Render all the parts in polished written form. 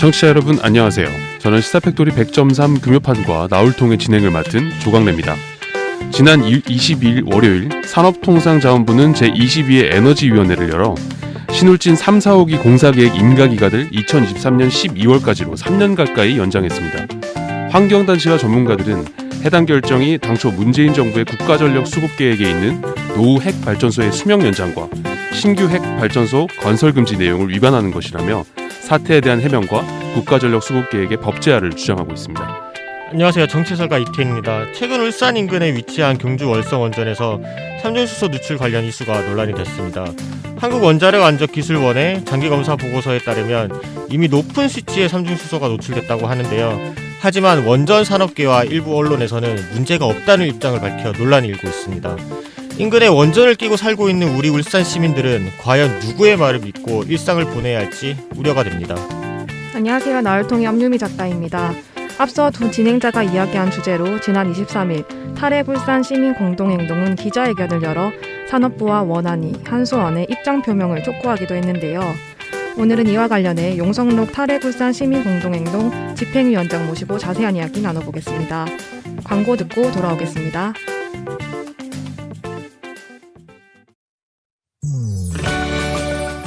청취자 여러분 안녕하세요. 저는 시사팩토리 100.3 금요판과 나울통의 진행을 맡은 조광래입니다. 지난 22일 월요일 산업통상자원부는 제22회 에너지위원회를 열어 신울진 3, 4호기 공사계획 임가기간을 2023년 12월까지로 3년 가까이 연장했습니다. 환경단체와 전문가들은 해당 결정이 당초 문재인 정부의 국가전력 수급계획에 있는 노후 핵발전소의 수명 연장과 신규 핵발전소 건설 금지 내용을 위반하는 것이라며 사태에 대한 해명과 국가전력 수급계획의 법제화를 주장하고 있습니다. 안녕하세요. 정치설가 이태입니다. 최근 울산 인근에 위치한 경주 월성원전에서 삼중수소 누출 관련 이슈가 논란이 됐습니다. 한국원자력안전기술원의 장기검사 보고서에 따르면 이미 높은 수치의 삼중수소가 노출됐다고 하는데요. 하지만 원전 산업계와 일부 언론에서는 문제가 없다는 입장을 밝혀 논란이 일고 있습니다. 인근에 원전을 끼고 살고 있는 우리 울산 시민들은 과연 누구의 말을 믿고 일상을 보내야 할지 우려가 됩니다. 안녕하세요. 나울통의 엄유미 작가입니다. 앞서 두 진행자가 이야기한 주제로 지난 23일 탈핵 울산 시민 공동행동은 기자회견을 열어 산업부와 원안위, 한수원의 입장 표명을 촉구하기도 했는데요. 오늘은 이와 관련해 용성록 탈핵 울산 시민 공동행동 집행위원장 모시고 자세한 이야기 나눠보겠습니다. 광고 듣고 돌아오겠습니다.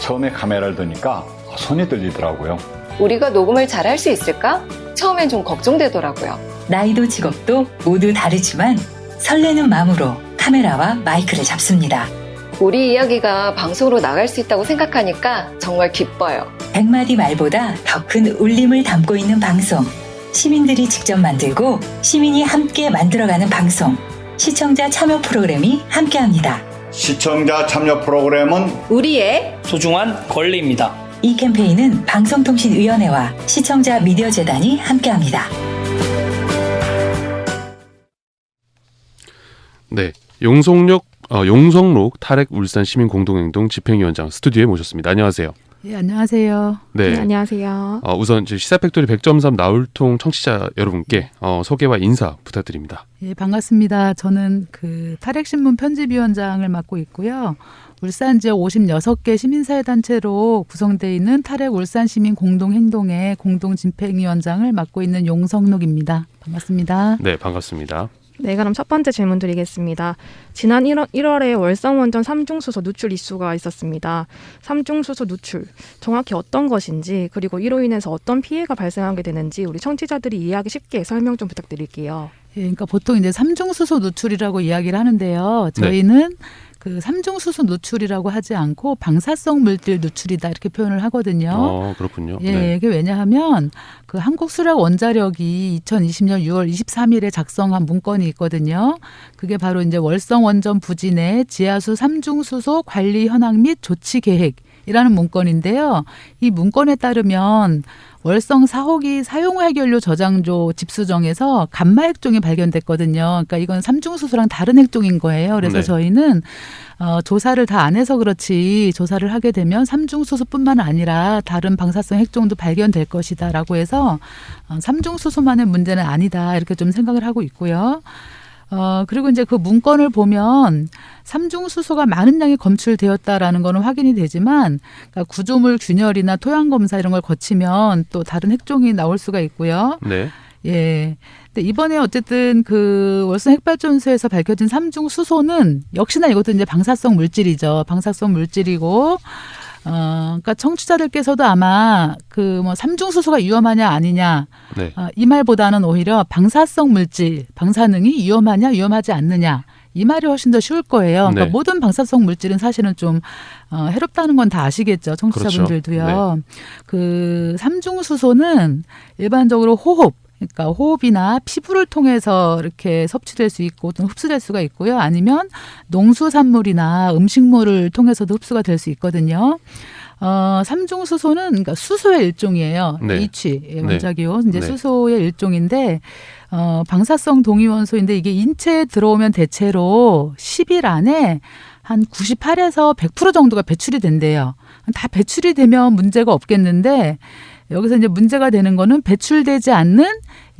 처음에 카메라를 드니까 손이 떨리더라고요. 우리가 녹음을 잘할 수 있을까? 처음엔 좀 걱정되더라고요. 나이도 직업도 모두 다르지만 설레는 마음으로 카메라와 마이크를 잡습니다. 우리 이야기가 방송으로 나갈 수 있다고 생각하니까 정말 기뻐요. 100마디 말보다 더 큰 울림을 담고 있는 방송. 시민들이 직접 만들고 시민이 함께 만들어가는 방송. 시청자 참여 프로그램이 함께합니다. 시청자 참여 프로그램은 우리의 소중한 권리입니다. 이 캠페인은 방송통신위원회와 시청자 미디어재단이 함께합니다. 네, 용성록 탈핵 울산 시민 공동행동 집행위원장 스튜디오에 모셨습니다. 안녕하세요. 네, 안녕하세요. 네, 안녕하세요. 우선 시사팩토리 100.3 나울통 청취자 여러분께 소개와 인사 부탁드립니다. 예, 반갑습니다. 저는 탈핵신문 편집위원장을 맡고 있고요. 울산 지역 56개 시민사회단체로 구성되어 있는 탈핵 울산 시민 공동행동의 공동집행위원장을 맡고 있는 용성록입니다. 반갑습니다. 네, 반갑습니다. 네, 그럼 첫 번째 질문 드리겠습니다. 지난 1월에 월성원전 삼중수소 누출 이슈가 있었습니다. 삼중수소 누출, 정확히 어떤 것인지 그리고 이로 인해서 어떤 피해가 발생하게 되는지 우리 청취자들이 이해하기 쉽게 설명 좀 부탁드릴게요. 예, 그러니까 보통 이제 삼중수소 누출이라고 이야기를 하는데요. 저희는 삼중수소 누출이라고 하지 않고 방사성 물질 누출이다 이렇게 표현을 하거든요. 그렇군요. 예, 네. 이게 왜냐하면 한국수력원자력이 2020년 6월 23일에 작성한 문건이 있거든요. 그게 바로 이제 월성원전 부진의 지하수 삼중수소 관리 현황 및 조치 계획이라는 문건인데요. 이 문건에 따르면 월성 4호기 사용 해결료 저장조 집수정에서 감마 핵종이 발견됐거든요. 그러니까 이건 삼중수소랑 다른 핵종인 거예요. 그래서 저희는 조사를 다 안 해서 그렇지 조사를 하게 되면 삼중수소뿐만 아니라 다른 방사성 핵종도 발견될 것이다라고 해서 삼중수소만의 문제는 아니다 이렇게 좀 생각을 하고 있고요. 그리고 이제 그 문건을 보면 삼중수소가 많은 양이 검출되었다라는 거는 확인이 되지만 그러니까 구조물 균열이나 토양 검사 이런 걸 거치면 또 다른 핵종이 나올 수가 있고요. 네. 예. 근데 이번에 어쨌든 월성 핵발전소에서 밝혀진 삼중수소는 역시나 이것도 이제 방사성 물질이죠. 방사성 물질이고 그러니까 청취자들께서도 아마 삼중수소가 위험하냐 아니냐 이 말보다는 오히려 방사성 물질, 방사능이 위험하냐 위험하지 않느냐 이 말이 훨씬 더 쉬울 거예요. 그러니까 모든 방사성 물질은 사실은 좀 해롭다는 건 다 아시겠죠, 청취자분들도요. 그렇죠. 삼중수소는 일반적으로 그러니까 호흡이나 피부를 통해서 이렇게 섭취될 수 있고 또 흡수될 수가 있고요. 아니면 농수산물이나 음식물을 통해서도 흡수가 될 수 있거든요. 삼중수소는 그러니까 수소의 일종이에요. H 원자기호 이제 수소의 일종인데 방사성 동위원소인데 이게 인체에 들어오면 대체로 10일 안에 한 98에서 100% 정도가 배출이 된대요. 다 배출이 되면 문제가 없겠는데 여기서 이제 문제가 되는 거는 배출되지 않는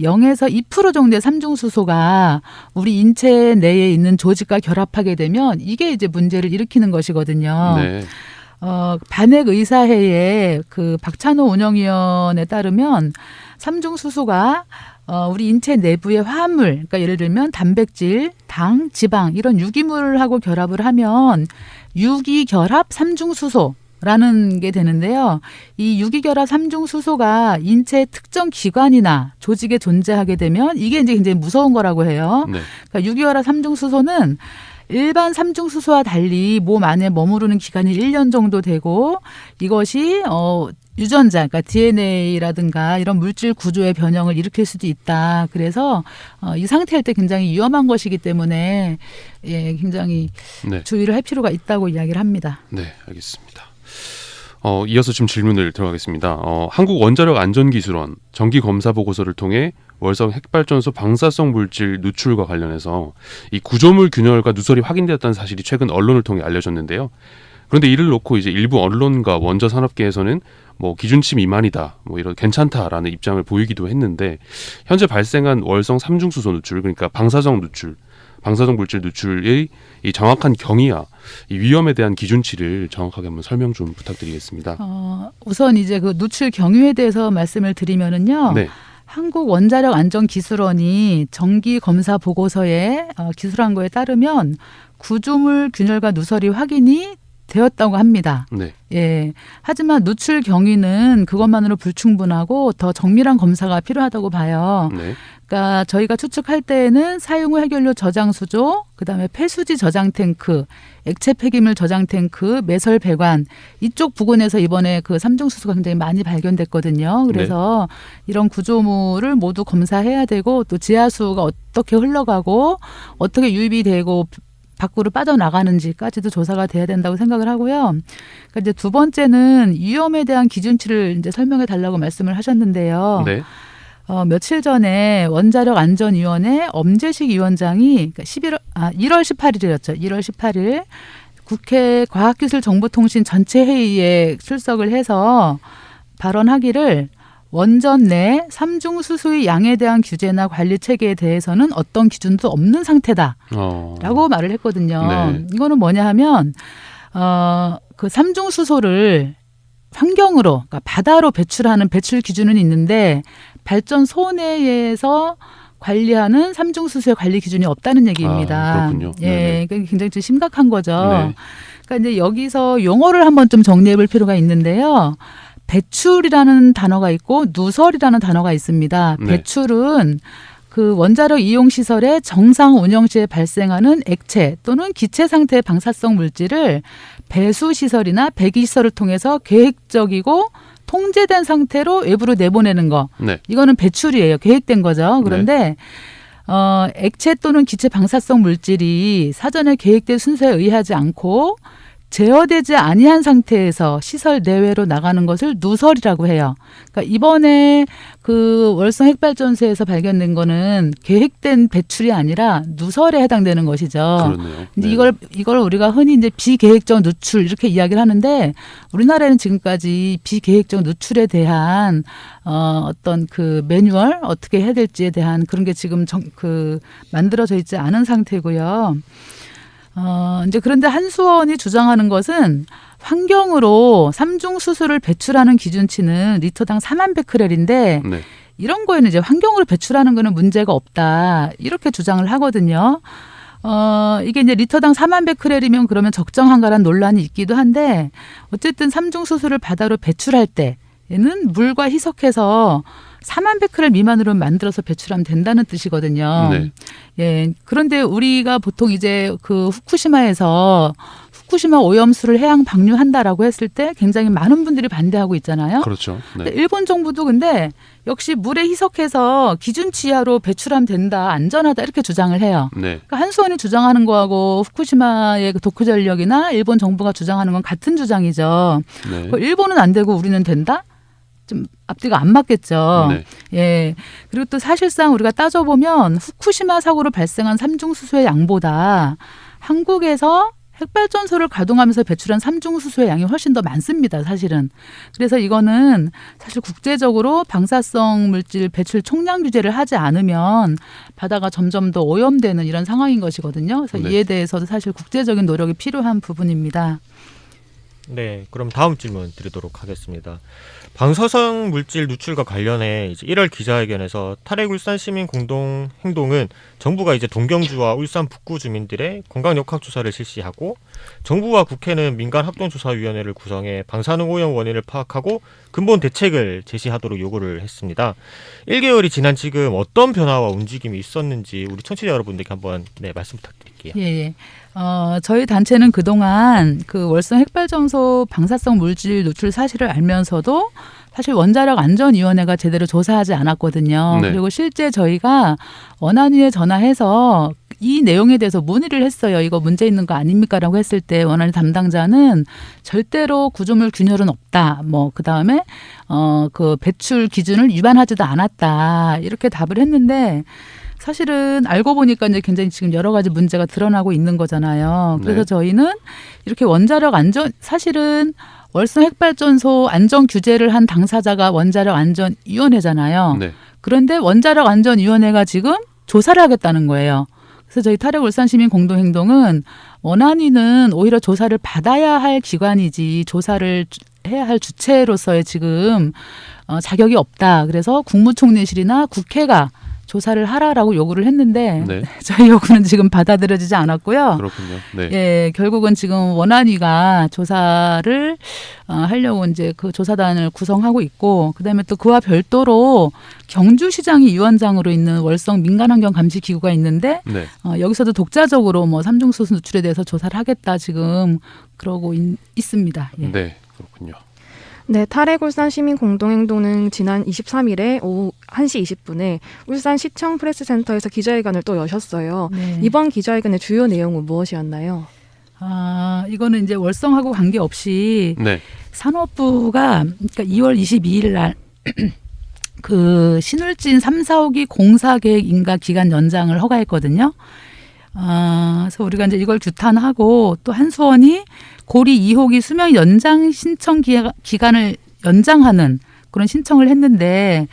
0에서 2% 정도의 삼중수소가 우리 인체 내에 있는 조직과 결합하게 되면 이게 이제 문제를 일으키는 것이거든요. 네. 반핵의사회의 그 박찬호 운영위원에 따르면 삼중수소가 우리 인체 내부의 화합물, 그러니까 예를 들면 단백질, 당, 지방 이런 유기물하고 결합을 하면 유기결합 삼중수소라는 게 되는데요. 이 유기결합 삼중수소가 인체의 특정 기관이나 조직에 존재하게 되면 이게 이제 굉장히 무서운 거라고 해요. 네. 그러니까 유기결합 삼중수소는 일반 삼중수소와 달리 몸 안에 머무르는 기간이 1년 정도 되고 이것이 유전자, 그러니까 DNA라든가 이런 물질 구조의 변형을 일으킬 수도 있다. 그래서 이 상태일 때 굉장히 위험한 것이기 때문에 굉장히 네. 주의를 할 필요가 있다고 이야기를 합니다. 네, 알겠습니다. 이어서 지금 질문을 들어가겠습니다. 한국원자력안전기술원 정기검사 보고서를 통해 월성 핵발전소 방사성 물질 누출과 관련해서 이 구조물 균열과 누설이 확인되었다는 사실이 최근 언론을 통해 알려졌는데요. 그런데 이를 놓고 이제 일부 언론과 원자 산업계에서는 뭐 기준치 미만이다, 뭐 이런 괜찮다라는 입장을 보이기도 했는데 현재 발생한 월성 삼중수소 누출, 그러니까 방사성 물질 누출의 이 정확한 경위와 이 위험에 대한 기준치를 정확하게 한번 설명 좀 부탁드리겠습니다. 우선 이제 그 누출 경위에 대해서 말씀을 드리면은요. 네, 한국원자력안전기술원이 정기 검사 보고서에 기술한 거에 따르면 구조물 균열과 누설이 확인이 되었다고 합니다. 네, 예. 하지만 누출 경위는 그것만으로 불충분하고 더 정밀한 검사가 필요하다고 봐요. 네, 그러니까 저희가 추측할 때에는 사용 후 해결료 저장 수조, 그다음에 폐수지 저장 탱크, 액체 폐기물 저장 탱크, 매설 배관 이쪽 부근에서 이번에 그 삼중수소가 굉장히 많이 발견됐거든요. 그래서 이런 구조물을 모두 검사해야 되고 또 지하수가 어떻게 흘러가고 어떻게 유입이 되고 밖으로 빠져나가는지까지도 조사가 돼야 된다고 생각을 하고요. 그러니까 이제 두 번째는 위험에 대한 기준치를 이제 설명해 달라고 말씀을 하셨는데요. 네, 며칠 전에 원자력안전위원회 엄재식 위원장이 1월 18일이었죠. 1월 18일 국회 과학기술정보통신 전체 회의에 출석을 해서 발언하기를 원전 내 삼중수소의 양에 대한 규제나 관리 체계에 대해서는 어떤 기준도 없는 상태다라고 말을 했거든요. 네. 이거는 뭐냐 하면 그 삼중수소를 환경으로, 그러니까 바다로 배출하는 배출 기준은 있는데 발전소 내에서 관리하는 삼중수소의 관리 기준이 없다는 얘기입니다. 그렇군요. 예, 그러니까 굉장히 좀 심각한 거죠. 네. 그러니까 이제 여기서 용어를 한번 좀 정리해볼 필요가 있는데요. 배출이라는 단어가 있고 누설이라는 단어가 있습니다. 네. 배출은 그 원자력 이용 시설의 정상 운영 시에 발생하는 액체 또는 기체 상태의 방사성 물질을 배수 시설이나 배기 시설을 통해서 계획적이고 통제된 상태로 외부로 내보내는 거. 네, 이거는 배출이에요. 계획된 거죠. 그런데 액체 또는 기체 방사성 물질이 사전에 계획된 순서에 의하지 않고 제어되지 아니한 상태에서 시설 내외로 나가는 것을 누설이라고 해요. 그러니까 이번에 그 월성 핵발전소에서 발견된 거는 계획된 배출이 아니라 누설에 해당되는 것이죠. 그렇네요. 이제 네. 이걸 우리가 흔히 이제 비계획적 누출 이렇게 이야기를 하는데 우리나라에는 지금까지 비계획적 누출에 대한 어떤 그 매뉴얼 어떻게 해야 될지에 대한 그런 게 지금 만들어져 있지 않은 상태고요. 이제 그런데 한수원이 주장하는 것은 환경으로 삼중수소를 배출하는 기준치는 리터당 4만 베크렐인데 네, 이런 거에는 이제 환경으로 배출하는 거는 문제가 없다. 이렇게 주장을 하거든요. 이게 이제 리터당 4만 베크렐이면 그러면 적정한가라는 논란이 있기도 한데 어쨌든 삼중수소를 바다로 배출할 때에는 물과 희석해서 4만 베크렐 미만으로 만들어서 배출하면 된다는 뜻이거든요. 네. 예. 그런데 우리가 보통 이제 그 후쿠시마에서 후쿠시마 오염수를 해양 방류한다라고 했을 때 굉장히 많은 분들이 반대하고 있잖아요. 그렇죠. 근데 네, 일본 정부도 근데 역시 물에 희석해서 기준치 이하로 배출하면 된다, 안전하다 이렇게 주장을 해요. 네, 그러니까 한수원이 주장하는 거하고 후쿠시마의 그 도쿄전력이나 일본 정부가 주장하는 건 같은 주장이죠. 네, 일본은 안 되고 우리는 된다? 좀 앞뒤가 안 맞겠죠. 네. 예. 그리고 또 사실상 우리가 따져보면 후쿠시마 사고로 발생한 삼중수소의 양보다 한국에서 핵발전소를 가동하면서 배출한 삼중수소의 양이 훨씬 더 많습니다. 사실은. 그래서 이거는 사실 국제적으로 방사성 물질 배출 총량 규제를 하지 않으면 바다가 점점 더 오염되는 이런 상황인 것이거든요. 그래서 네. 이에 대해서도 사실 국제적인 노력이 필요한 부분입니다. 네, 그럼 다음 질문 드리도록 하겠습니다. 방사성 물질 누출과 관련해 이제 1월 기자회견에서 탈핵울산 시민 공동 행동은 정부가 이제 동경주와 울산 북구 주민들의 건강 역학 조사를 실시하고 정부와 국회는 민간 합동조사위원회를 구성해 방사능 오염 원인을 파악하고 근본 대책을 제시하도록 요구를 했습니다. 1개월이 지난 지금 어떤 변화와 움직임이 있었는지 우리 청취자 여러분들께 한번 말씀 부탁드릴게요. 예. 저희 단체는 그동안 그 월성 핵발전소 방사성 물질 누출 사실을 알면서도 사실 원자력 안전위원회가 제대로 조사하지 않았거든요. 네. 그리고 실제 저희가 원안위에 전화해서 이 내용에 대해서 문의를 했어요. 이거 문제 있는 거 아닙니까라고 했을 때 원안위 담당자는 절대로 구조물 균열은 없다. 그다음에 그 배출 기준을 위반하지도 않았다. 이렇게 답을 했는데 사실은 알고 보니까 이제 굉장히 지금 여러 가지 문제가 드러나고 있는 거잖아요. 그래서 네. 저희는 이렇게 원자력 안전 사실은 월성 핵발전소 안전 규제를 한 당사자가 원자력 안전위원회잖아요. 네. 그런데 원자력 안전위원회가 지금 조사를 하겠다는 거예요. 그래서 저희 탈핵 울산 시민 공동행동은 원안위는 오히려 조사를 받아야 할 기관이지 조사를 해야 할 주체로서의 지금 자격이 없다. 그래서 국무총리실이나 국회가 조사를 하라라고 요구를 했는데 네. 저희 요구는 지금 받아들여지지 않았고요. 그렇군요. 네. 예, 결국은 지금 원안위가 조사를 하려고 이제 그 조사단을 구성하고 있고, 그다음에 또 그와 별도로 경주시장이 위원장으로 있는 월성 민간환경감시기구가 있는데 네. 여기서도 독자적으로 삼중수소 누출에 대해서 조사를 하겠다 지금 그러고 있습니다. 예. 네. 그렇군요. 네, 탈핵 울산 시민 공동행동은 지난 23일에 오후 1시 20분에 울산시청 프레스센터에서 기자회견을 또 여셨어요. 네. 이번 기자회견의 주요 내용은 무엇이었나요? 이거는 이제 월성하고 관계없이 네. 산업부가 그러니까 2월 22일 날 그 신울진 3, 4호기 공사계획 인가 기간 연장을 허가했거든요. 그래서 우리가 이제 이걸 규탄하고 또 한수원이 고리 2호기 수명 연장 신청 기간을 연장하는 그런 신청을 했는데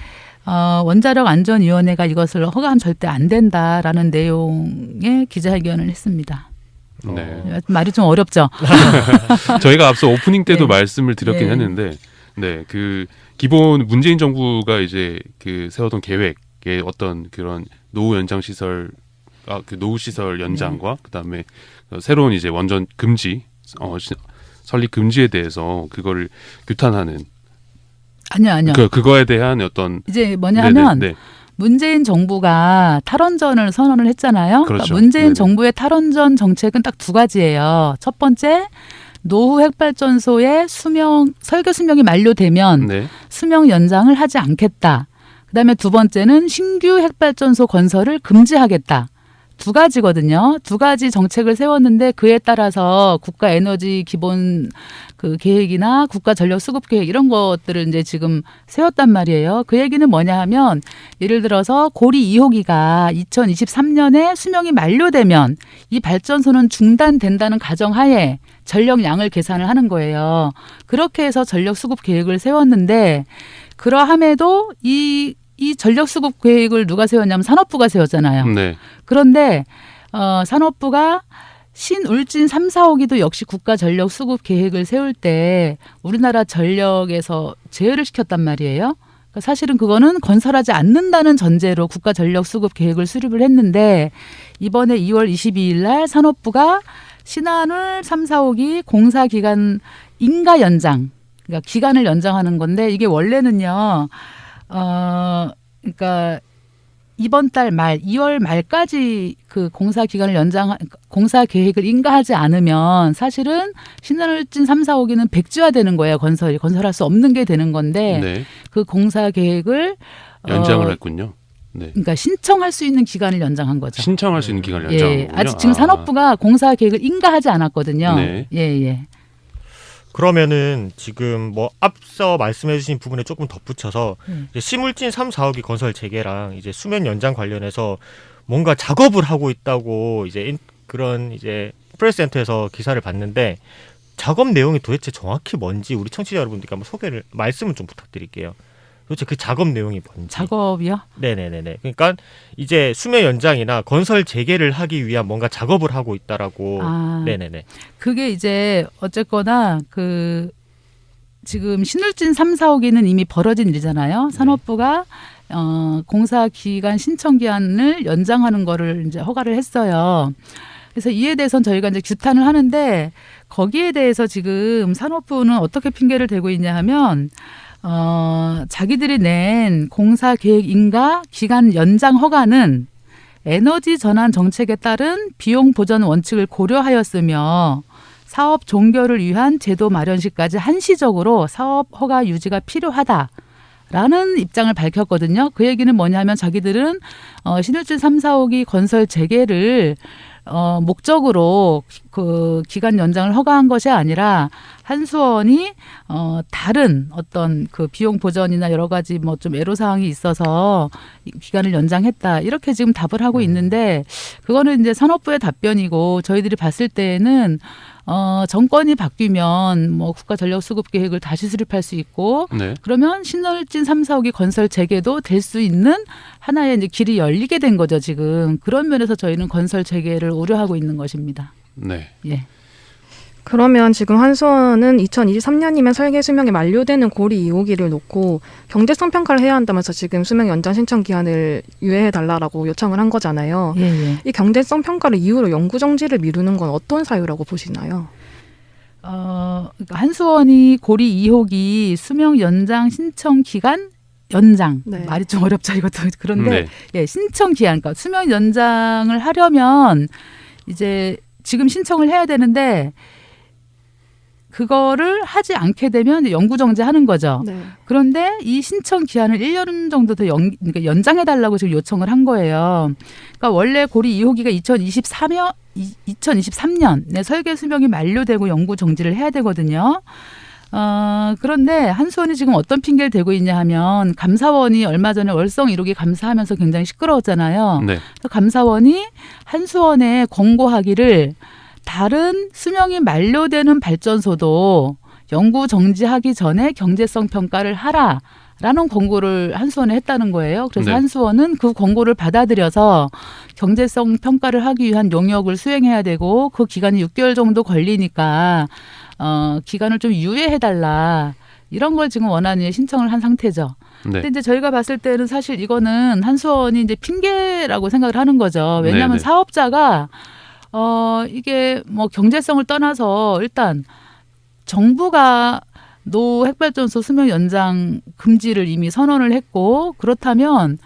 원자력 안전위원회가 이것을 허가하면 절대 안 된다라는 내용의 기자회견을 했습니다. 네. 말이 좀 어렵죠. 저희가 앞서 오프닝 때도 네. 말씀을 드렸긴 네. 했는데, 네, 그 기본 문재인 정부가 이제 그 세웠던 계획의 어떤 그런 노후 연장 시설, 그 노후 시설 연장과 그다음에 새로운 이제 원전 금지, 설립 금지에 대해서 그거를 규탄하는. 아니요. 그거에 대한 어떤 이제 뭐냐면 네네, 네. 문재인 정부가 탈원전을 선언을 했잖아요. 그렇죠. 그러니까 문재인 네네. 정부의 탈원전 정책은 딱 두 가지예요. 첫 번째, 노후 핵발전소의 설계 수명이 만료되면 네. 수명 연장을 하지 않겠다. 그다음에 두 번째는 신규 핵발전소 건설을 금지하겠다. 두 가지거든요. 두 가지 정책을 세웠는데 그에 따라서 국가 에너지 기본 그 계획이나 국가 전력 수급 계획 이런 것들을 이제 지금 세웠단 말이에요. 그 얘기는 뭐냐 하면 예를 들어서 고리 2호기가 2023년에 수명이 만료되면 이 발전소는 중단된다는 가정하에 전력량을 계산을 하는 거예요. 그렇게 해서 전력 수급 계획을 세웠는데 그러함에도 이 전력 수급 계획을 누가 세웠냐면 산업부가 세웠잖아요. 네. 그런데 산업부가 신울진 3, 4호기도 역시 국가 전력 수급 계획을 세울 때 우리나라 전력에서 제외를 시켰단 말이에요. 그러니까 사실은 그거는 건설하지 않는다는 전제로 국가 전력 수급 계획을 수립을 했는데 이번에 2월 22일 날 산업부가 신한울 3, 4호기 공사 기간 인가 연장, 그러니까 기간을 연장하는 건데 이게 원래는요. 그러니까 이번 달 말 2월 말까지 그 공사 기간을 공사 계획을 인가하지 않으면 사실은 신한울진 3, 4호기는 백지화되는 거예요. 건설할 수 없는 게 되는 건데 네. 그 공사 계획을 연장을 했군요. 네. 그러니까 신청할 수 있는 기간을 연장한 거죠. 신청할 수 있는 기간을 연장한 예, 거군요. 아직 지금 산업부가 공사 계획을 인가하지 않았거든요. 네. 예. 그러면은 지금 앞서 말씀해주신 부분에 조금 덧붙여서 이제 시물진 3, 4호기 건설 재개랑 이제 수면 연장 관련해서 뭔가 작업을 하고 있다고 이제 그런 이제 프레스센터에서 기사를 봤는데 작업 내용이 도대체 정확히 뭔지 우리 청취자 여러분들께 한번 말씀을 좀 부탁드릴게요. 도대체 그 작업 내용이 뭔지. 작업이요? 네네네네. 그러니까 이제 수명 연장이나 건설 재개를 하기 위한 뭔가 작업을 하고 있다라고. 네네네. 그게 이제 어쨌거나 그 지금 신울진 3, 4호기는 이미 벌어진 일이잖아요. 산업부가 공사 기간 신청 기한을 연장하는 거를 이제 허가를 했어요. 그래서 이에 대해서는 저희가 이제 규탄을 하는데 거기에 대해서 지금 산업부는 어떻게 핑계를 대고 있냐 하면 자기들이 낸 공사 계획 인가 기간 연장 허가는 에너지 전환 정책에 따른 비용 보전 원칙을 고려하였으며 사업 종결을 위한 제도 마련 시까지 한시적으로 사업 허가 유지가 필요하다라는 입장을 밝혔거든요. 그 얘기는 뭐냐면 자기들은 신울진 3, 4호기 건설 재개를 목적으로 그 기간 연장을 허가한 것이 아니라 한수원이 다른 어떤 그 비용 보전이나 여러 가지 뭐 좀 애로사항이 있어서 기간을 연장했다 이렇게 지금 답을 하고 있는데 그거는 이제 산업부의 답변이고 저희들이 봤을 때에는 정권이 바뀌면 뭐 국가 전력 수급 계획을 다시 수립할 수 있고 네. 그러면 신설진 3, 4호기 건설 재개도 될 수 있는 하나의 이제 길이 열리게 된 거죠, 지금. 그런 면에서 저희는 건설 재개를 우려하고 있는 것입니다. 네. 예. 그러면 지금 한수원은 2023년이면 설계 수명이 만료되는 고리 2호기를 놓고 경제성 평가를 해야 한다면서 지금 수명 연장 신청 기한을 유예해달라고 요청을 한 거잖아요. 예. 이 경제성 평가를 이유로 연구 정지를 미루는 건 어떤 사유라고 보시나요? 그러니까 한수원이 고리 2호기 수명 연장 신청 기간 연장. 네. 말이 좀 어렵죠, 이것도. 그런데 네. 예, 신청 기한, 그러니까 수명 연장을 하려면 이제 지금 신청을 해야 되는데 그거를 하지 않게 되면 연구 정지하는 거죠. 네. 그런데 이 신청 기한을 1년 정도 더 그러니까 연장해달라고 지금 요청을 한 거예요. 그러니까 원래 고리 2호기가 2023년에 설계 수명이 만료되고 연구 정지를 해야 되거든요. 그런데 한수원이 지금 어떤 핑계를 대고 있냐 하면 감사원이 얼마 전에 월성 1호기 감사하면서 굉장히 시끄러웠잖아요. 네. 그래서 감사원이 한수원에 권고하기를 다른 수명이 만료되는 발전소도 연구 정지하기 전에 경제성 평가를 하라라는 권고를 한수원에 했다는 거예요. 그래서 네. 한수원은 그 권고를 받아들여서 경제성 평가를 하기 위한 용역을 수행해야 되고 그 기간이 6개월 정도 걸리니까 기간을 좀 유예해달라 이런 걸 지금 원안위에 신청을 한 상태죠. 네. 근데 이제 저희가 봤을 때는 사실 이거는 한수원이 이제 핑계라고 생각을 하는 거죠. 왜냐하면 네네. 사업자가 이게 뭐 경제성을 떠나서 일단 정부가 노 핵발전소 수명 연장 금지를 이미 선언을 했고 그렇다면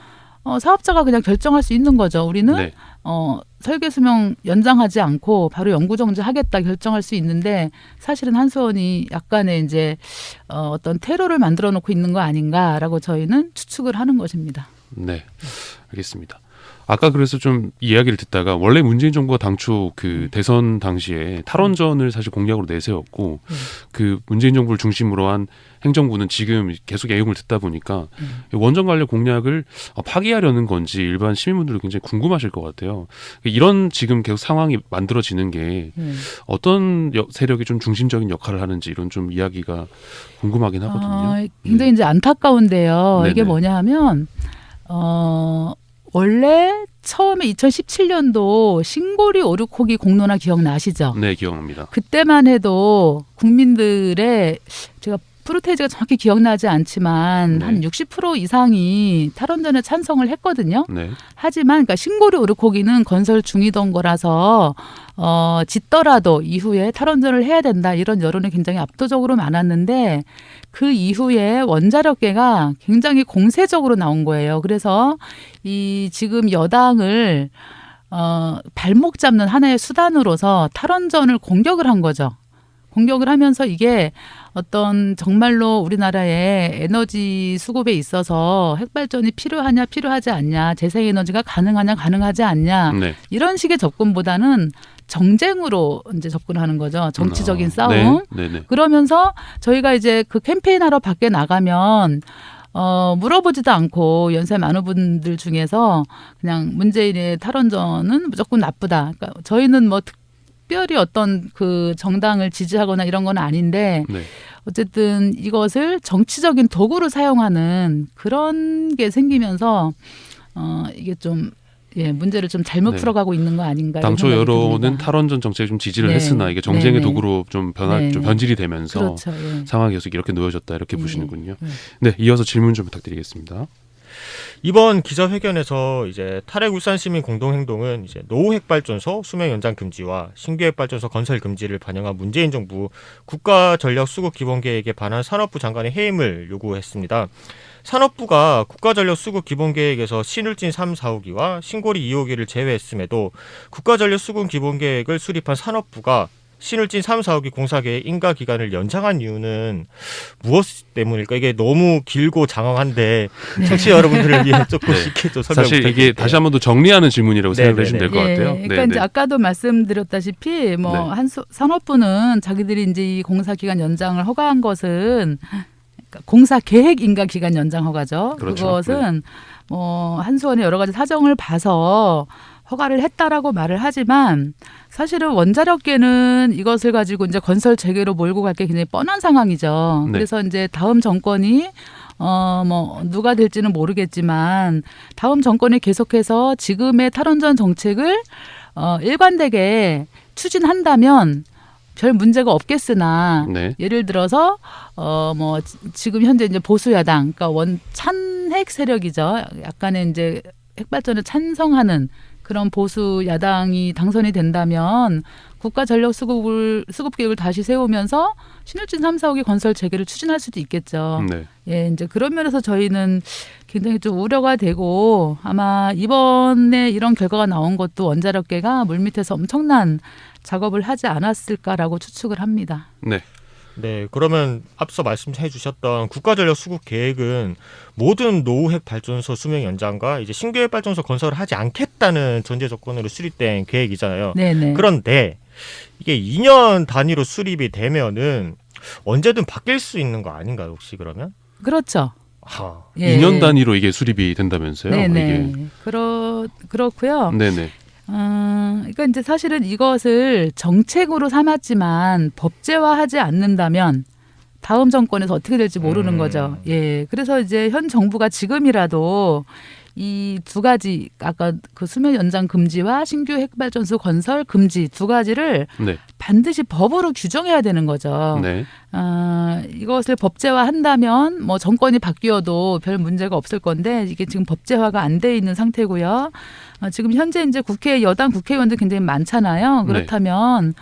사업자가 그냥 결정할 수 있는 거죠. 우리는 네. 설계 수명 연장하지 않고 바로 연구 정지하겠다 결정할 수 있는데 사실은 한수원이 약간의 이제 어떤 테러를 만들어 놓고 있는 거 아닌가라고 저희는 추측을 하는 것입니다. 네. 알겠습니다. 아까 그래서 좀 이야기를 듣다가 원래 문재인 정부가 당초 그 대선 당시에 탈원전을 사실 공약으로 내세웠고 그 문재인 정부를 중심으로 한 행정부는 지금 계속 애용을 듣다 보니까 원전 관련 공약을 파기하려는 건지 일반 시민분들도 굉장히 궁금하실 것 같아요. 이런 지금 계속 상황이 만들어지는 게 어떤 세력이 좀 중심적인 역할을 하는지 이런 좀 이야기가 궁금하긴 하거든요. 굉장히 이제 안타까운데요. 네네. 이게 뭐냐 하면 원래 처음에 2017년도 신고리 오륙호기 공론화 기억나시죠? 네, 기억납니다. 그때만 해도 국민들의 제가 프로테이지가 정확히 기억나지 않지만 네. 한 60% 이상이 탈원전에 찬성을 했거든요. 네. 하지만 그러니까 신고리 오륙호기는 건설 중이던 거라서 짓더라도 이후에 탈원전을 해야 된다 이런 여론이 굉장히 압도적으로 많았는데 그 이후에 원자력계가 굉장히 공세적으로 나온 거예요. 그래서 이 지금 여당을 발목 잡는 하나의 수단으로서 탈원전을 공격을 한 거죠. 공격을 하면서 이게 어떤 정말로 우리나라의 에너지 수급에 있어서 핵발전이 필요하냐 필요하지 않냐 재생에너지가 가능하냐 가능하지 않냐 네. 이런 식의 접근보다는 정쟁으로 이제 접근하는 거죠. 정치적인 싸움. 네. 네. 그러면서 저희가 이제 그 캠페인하러 밖에 나가면 물어보지도 않고 연세 많은 분들 중에서 그냥 문재인의 탈원전은 무조건 나쁘다. 그러니까 저희는 뭐 특별히 어떤 그 정당을 지지하거나 이런 건 아닌데 네. 어쨌든 이것을 정치적인 도구로 사용하는 그런 게 생기면서 이게 좀 문제를 좀 잘못 네. 풀어가고 있는 거 아닌가. 당초 이런 생각이 여론은 듭니다. 탈원전 정책에 좀 지지를 네. 했으나 이게 정쟁의 네. 도구로 좀 네. 좀 변질이 되면서 그렇죠. 예. 상황이 계속 이렇게 놓여졌다 이렇게 예. 보시는군요. 예. 네, 이어서 질문 좀 부탁드리겠습니다. 이번 기자회견에서 이제 탈핵 울산 시민 공동행동은 이제 노후 핵발전소 수명 연장 금지와 신규 핵발전소 건설 금지를 반영한 문재인 정부 국가전력수급기본계획에 반한 산업부 장관의 해임을 요구했습니다. 산업부가 국가전력수급기본계획에서 신울진 3, 4호기와 신고리 2호기를 제외했음에도 국가전력수급기본계획을 수립한 산업부가 신울진 3, 4호기 공사계획 인가 기간을 연장한 이유는 무엇 때문일까? 이게 너무 길고 장황한데 청취자 여러분들을 위해 조금 네. 쉽게 좀 설명 사실 이게 부탁드릴게요. 다시 한 번 더 정리하는 질문이라고 네, 생각을 네, 해주시면 될 것 예, 같아요. 그러니까 이제 아까도 말씀드렸다시피 뭐 네. 산업부는 자기들이 이제 이 공사 기간 연장을 허가한 것은 그러니까 공사 계획 인가 기간 연장 허가죠. 그렇죠. 그것은 뭐 한수원의 여러 가지 사정을 봐서 허가를 했다라고 말을 하지만 사실은 원자력계는 이것을 가지고 이제 건설 재개로 몰고 갈 게 굉장히 뻔한 상황이죠. 네. 그래서 이제 다음 정권이 뭐 누가 될지는 모르겠지만 다음 정권이 계속해서 지금의 탈원전 정책을 일관되게 추진한다면 별 문제가 없겠으나 네. 예를 들어서 뭐 지금 현재 이제 보수 야당 그러니까 찬핵 세력이죠. 약간의 이제 핵발전을 찬성하는 그런 보수 야당이 당선이 된다면 국가 전력 수급 계획을 다시 세우면서 신울진 3, 4호기 건설 재개를 추진할 수도 있겠죠. 네. 예, 이제 그런 면에서 저희는 굉장히 좀 우려가 되고 아마 이번에 이런 결과가 나온 것도 원자력계가 물밑에서 엄청난 작업을 하지 않았을까라고 추측을 합니다. 네. 네, 그러면 앞서 말씀해 주셨던 국가전력 수급 계획은 모든 노후 핵 발전소 수명 연장과 이제 신규 핵 발전소 건설을 하지 않겠다는 전제 조건으로 수립된 계획이잖아요. 네네. 그런데 이게 2년 단위로 수립이 되면은 언제든 바뀔 수 있는 거 아닌가요, 혹시 그러면? 그렇죠. 아, 예. 2년 단위로 이게 수립이 된다면서요? 네네. 이게. 그렇고요. 네네. 그러니까 이제 사실은 이것을 정책으로 삼았지만 법제화하지 않는다면 다음 정권에서 어떻게 될지 모르는 거죠. 예. 그래서 이제 현 정부가 지금이라도 이 두 가지 아까 그 수명 연장 금지와 신규 핵발전소 건설 금지 두 가지를 네. 반드시 법으로 규정해야 되는 거죠. 네. 이것을 법제화한다면 뭐 정권이 바뀌어도 별 문제가 없을 건데 이게 지금 법제화가 안 돼 있는 상태고요. 지금 현재 이제 여당 국회의원들 굉장히 많잖아요. 그렇다면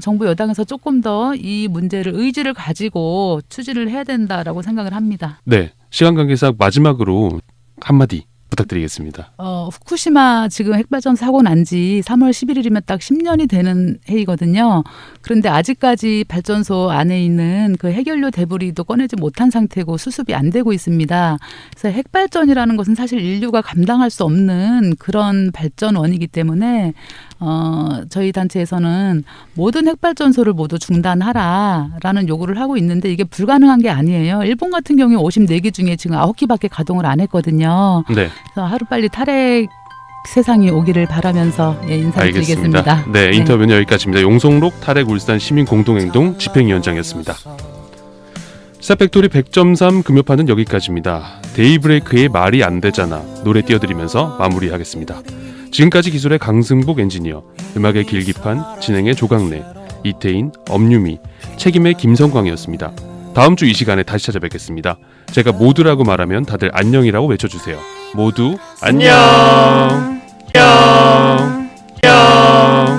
정부 여당에서 조금 더 이 문제를 의지를 가지고 추진을 해야 된다라고 생각을 합니다. 네. 시간 관계상 마지막으로 한마디 부탁드리겠습니다. 후쿠시마 지금 핵발전 사고 난 지 3월 11일이면 딱 10년이 되는 해이거든요. 그런데 아직까지 발전소 안에 있는 그 핵연료 데브리도 꺼내지 못한 상태고 수습이 안 되고 있습니다. 그래서 핵발전이라는 것은 사실 인류가 감당할 수 없는 그런 발전원이기 때문에 저희 단체에서는 모든 핵발전소를 모두 중단하라라는 요구를 하고 있는데 이게 불가능한 게 아니에요. 일본 같은 경우에 54기 중에 지금 9기밖에 가동을 안 했거든요. 네. 그래서 하루빨리 탈핵 세상이 오기를 바라면서 인사드리겠습니다. 알겠습니다. 네, 인터뷰는 여기까지입니다. 용성록 탈핵 울산 시민 공동행동 집행위원장이었습니다. 스타팩토리 100.3 금요판은 여기까지입니다. 데이브레이크의 말이 안 되잖아 노래 띄워드리면서 마무리하겠습니다. 지금까지 기술의 강승복 엔지니어, 음악의 길기판, 진행의 조강래, 이태인, 엄유미, 책임의 김성광이었습니다. 다음 주 이 시간에 다시 찾아뵙겠습니다. 제가 모두라고 말하면 다들 안녕이라고 외쳐주세요. 모두 안녕. 안녕.